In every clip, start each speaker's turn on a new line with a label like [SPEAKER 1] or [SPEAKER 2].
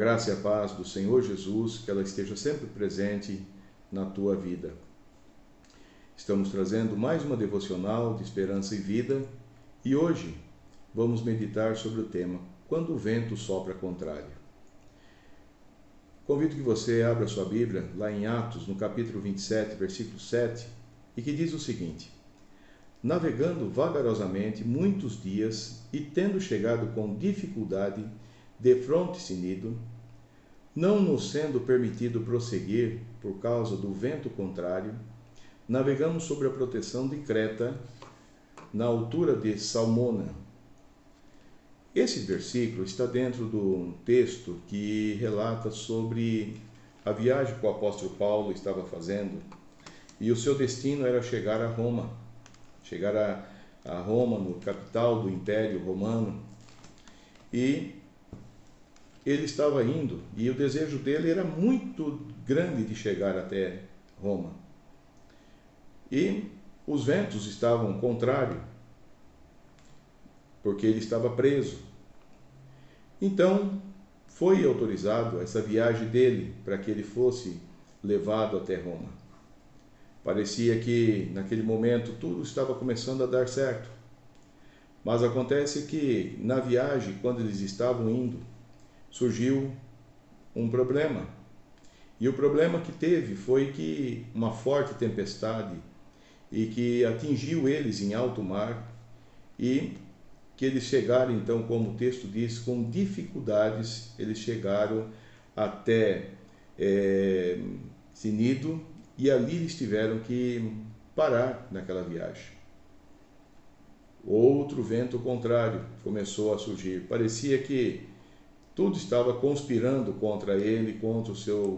[SPEAKER 1] graça e a paz do Senhor Jesus, que ela esteja sempre presente na tua vida. Estamos trazendo mais uma devocional de esperança e vida e hoje vamos meditar sobre o tema Quando o vento sopra contrário. Convido que você abra sua Bíblia lá em Atos, no capítulo 27, versículo 7, e que diz o seguinte: Navegando vagarosamente muitos dias e tendo chegado com dificuldade defronte Cnido, não nos sendo permitido prosseguir por causa do vento contrário, navegamos sobre a proteção de Creta, na altura de Salmona. Esse versículo está dentro do texto que relata sobre a viagem que o apóstolo Paulo estava fazendo, e o seu destino era chegar a Roma, a Roma, no capital do Império Romano, e ele estava indo, e o desejo dele era muito grande de chegar até Roma. E os ventos estavam contrários, porque ele estava preso. Então, foi autorizado essa viagem dele para que ele fosse levado até Roma. Parecia que, naquele momento, tudo estava começando a dar certo. Mas acontece que, na viagem, quando eles estavam indo, surgiu um problema. E o problema que teve foi que uma forte tempestade e que atingiu eles em alto mar e que eles chegaram, então, como o texto diz, com dificuldades, eles chegaram até Cnido e ali eles tiveram que parar naquela viagem. Outro vento contrário começou a surgir. Parecia que tudo estava conspirando contra ele, contra o seu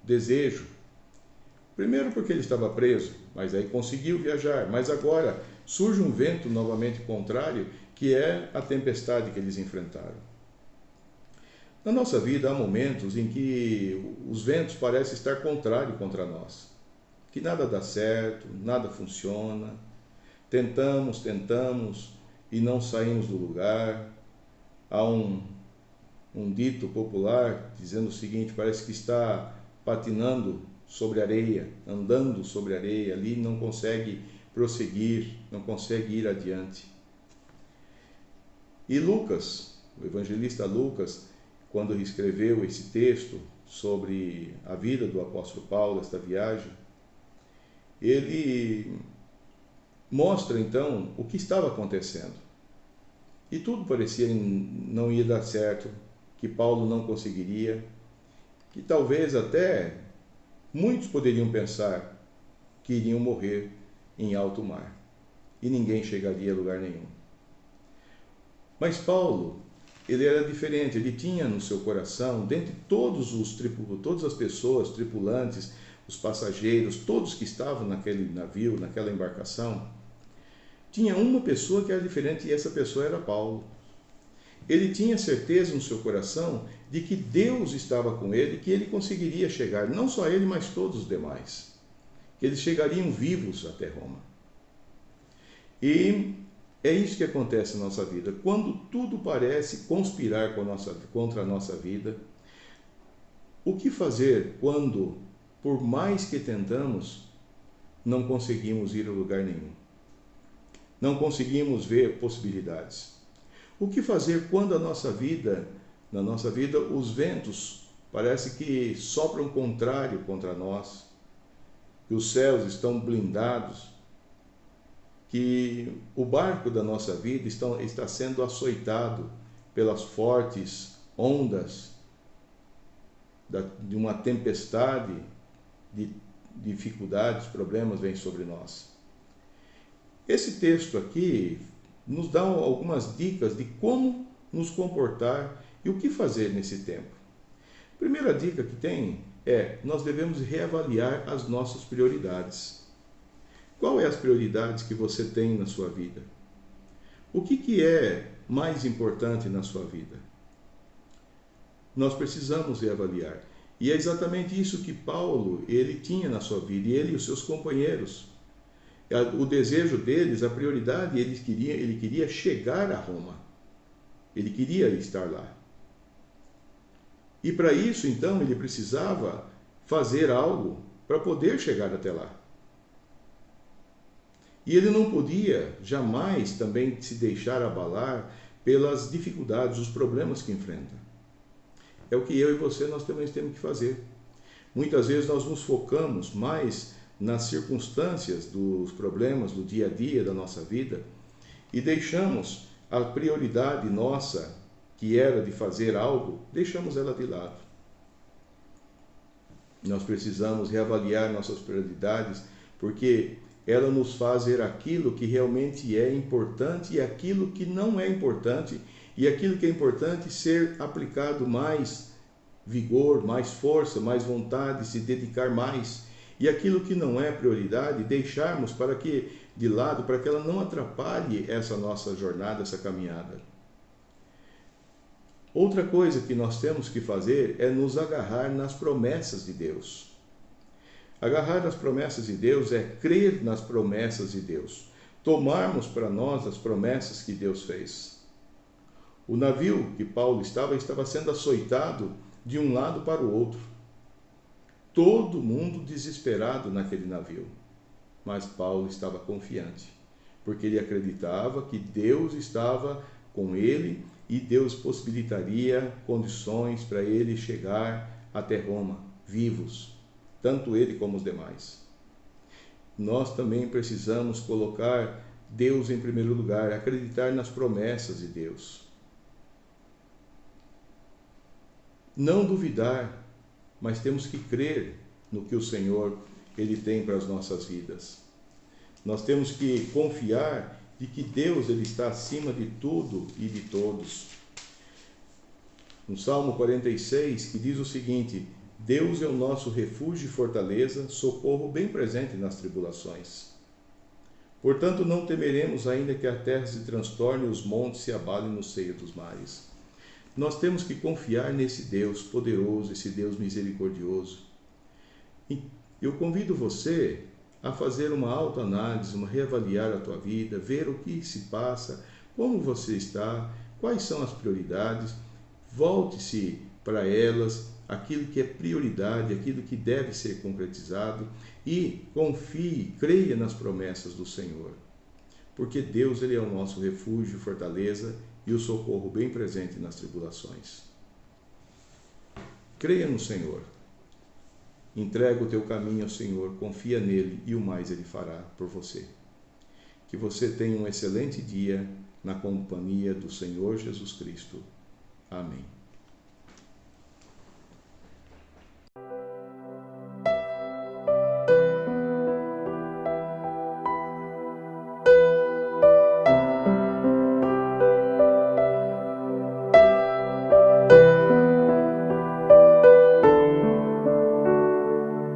[SPEAKER 1] desejo. Primeiro porque ele estava preso, mas aí conseguiu viajar. Mas agora surge um vento novamente contrário, que é a tempestade que eles enfrentaram. Na nossa vida há momentos em que os ventos parecem estar contrários contra nós. Que nada dá certo, nada funciona. Tentamos e não saímos do lugar. Há um dito popular dizendo o seguinte: parece que está patinando sobre areia, andando sobre areia, ali não consegue prosseguir, não consegue ir adiante. E Lucas, o evangelista Lucas, quando escreveu esse texto sobre a vida do apóstolo Paulo, esta viagem, ele mostra então o que estava acontecendo. E tudo parecia não ia dar certo, que Paulo não conseguiria, que talvez até muitos poderiam pensar que iriam morrer em alto mar e ninguém chegaria a lugar nenhum. Mas Paulo, ele era diferente, ele tinha no seu coração, dentre todas as pessoas, tripulantes, os passageiros, todos que estavam naquele navio, naquela embarcação, tinha uma pessoa que era diferente e essa pessoa era Paulo. Ele tinha certeza no seu coração de que Deus estava com ele, que ele conseguiria chegar, não só ele, mas todos os demais, que eles chegariam vivos até Roma. E é isso que acontece na nossa vida. Quando tudo parece conspirar contra a nossa vida, o que fazer quando, por mais que tentamos, não conseguimos ir a lugar nenhum? Não conseguimos ver possibilidades. O que fazer quando na nossa vida, os ventos parece que sopram contrário contra nós, que os céus estão blindados, que o barco da nossa vida está sendo açoitado pelas fortes ondas de uma tempestade, de dificuldades, problemas vêm sobre nós. Esse texto aqui nos dá algumas dicas de como nos comportar e o que fazer nesse tempo. A primeira dica que tem é: nós devemos reavaliar as nossas prioridades. Qual é as prioridades que você tem na sua vida? O que é mais importante na sua vida? Nós precisamos reavaliar. E é exatamente isso que Paulo, ele tinha na sua vida, e ele e os seus companheiros. O desejo deles, a prioridade, ele queria chegar a Roma. Ele queria estar lá. E para isso, então, ele precisava fazer algo para poder chegar até lá. E ele não podia jamais também se deixar abalar pelas dificuldades, os problemas que enfrenta. É o que eu e você nós também temos que fazer. Muitas vezes nós nos focamos mais nas circunstâncias dos problemas do dia a dia da nossa vida e deixamos a prioridade nossa, que era de fazer algo, deixamos ela de lado. Nós precisamos reavaliar nossas prioridades, porque ela nos faz ver aquilo que realmente é importante e aquilo que não é importante, e aquilo que é importante ser aplicado mais vigor, mais força, mais vontade, se dedicar mais. E aquilo que não é prioridade, deixarmos para que de lado, para que ela não atrapalhe essa nossa jornada, essa caminhada. Outra coisa que nós temos que fazer é nos agarrar nas promessas de Deus. Agarrar nas promessas de Deus é crer nas promessas de Deus. Tomarmos para nós as promessas que Deus fez. O navio que Paulo estava sendo açoitado de um lado para o outro. Todo mundo desesperado naquele navio. Mas Paulo estava confiante, porque ele acreditava que Deus estava com ele e Deus possibilitaria condições para ele chegar até Roma, vivos, tanto ele como os demais. Nós também precisamos colocar Deus em primeiro lugar, acreditar nas promessas de Deus. Não duvidar, mas temos que crer no que o Senhor ele tem para as nossas vidas. Nós temos que confiar de que Deus ele está acima de tudo e de todos. No Salmo 46, que diz o seguinte: Deus é o nosso refúgio e fortaleza, socorro bem presente nas tribulações. Portanto, não temeremos, ainda que a terra se transtorne e os montes se abalem no seio dos mares. Nós temos que confiar nesse Deus poderoso, esse Deus misericordioso. E eu convido você a fazer uma autoanálise, uma reavaliar a tua vida, ver o que se passa, como você está, quais são as prioridades, volte-se para elas, aquilo que é prioridade, aquilo que deve ser concretizado e confie, creia nas promessas do Senhor. Porque Deus ele é o nosso refúgio, fortaleza e o socorro bem presente nas tribulações. Creia no Senhor. Entrega o teu caminho ao Senhor, confia nele e o mais ele fará por você. Que você tenha um excelente dia na companhia do Senhor Jesus Cristo. Amém.